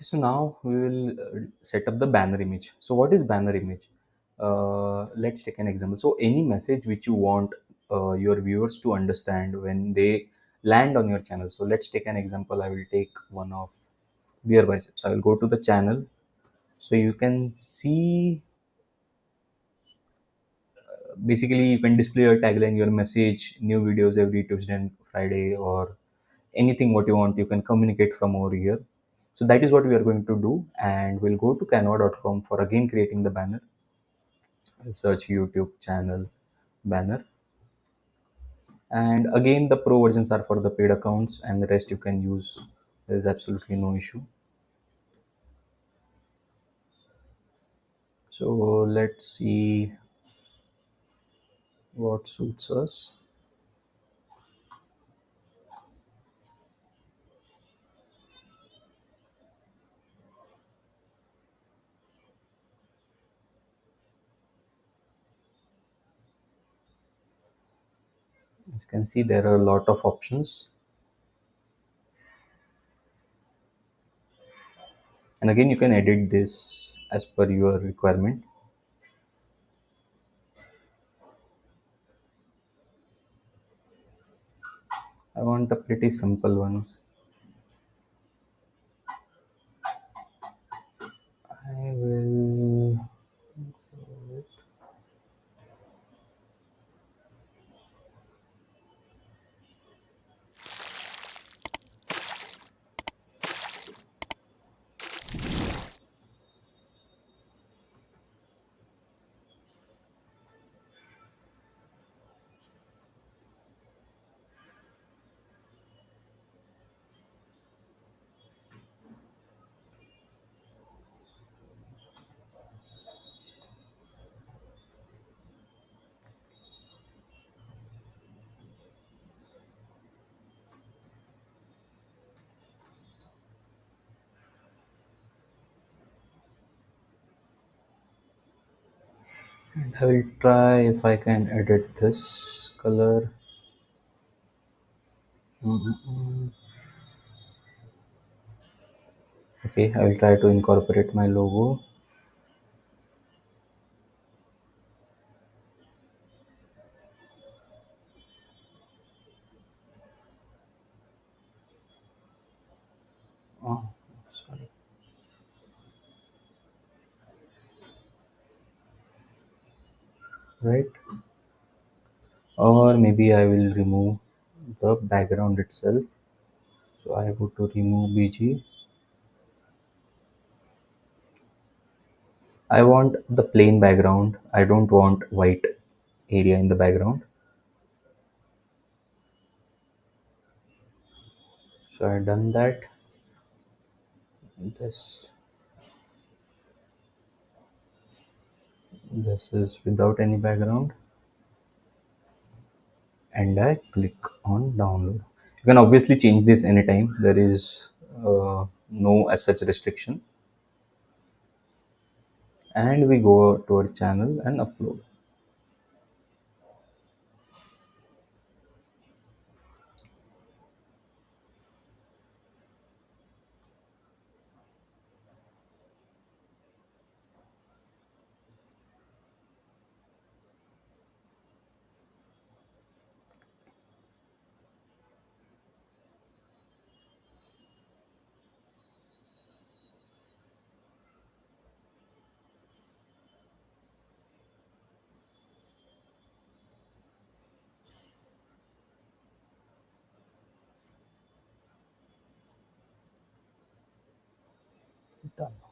So now we will set up the banner image. So what is banner image? Let's take an example. So any message which you want your viewers to understand when they land on your channel. So let's take an example. I will take one of beer biceps. I will go to the channel. So you can see, basically you can display your tagline, your message, new videos every Tuesday and Friday, or anything what you want, you can communicate from over here. So that is what we are going to do, and we'll go to canva.com for again creating the banner. I'll search YouTube channel banner, and again the pro versions are for the paid accounts, and the rest you can use. There is absolutely no issue. So let's see what suits us. As you can see, there are a lot of options, and again you can edit this as per your requirement. I want a pretty simple one. I will go with, and I will try if I can edit this color. Mm-mm-mm. Okay, I will try to incorporate my logo. Oh, sorry. Right? Or maybe I will remove the background itself. So I go to remove BG. I want the plain background. I don't want white area in the background. So I done that. This is without any background, and I click on download. You can obviously change this anytime. There is no as such restriction. And we go to our channel and upload. Done.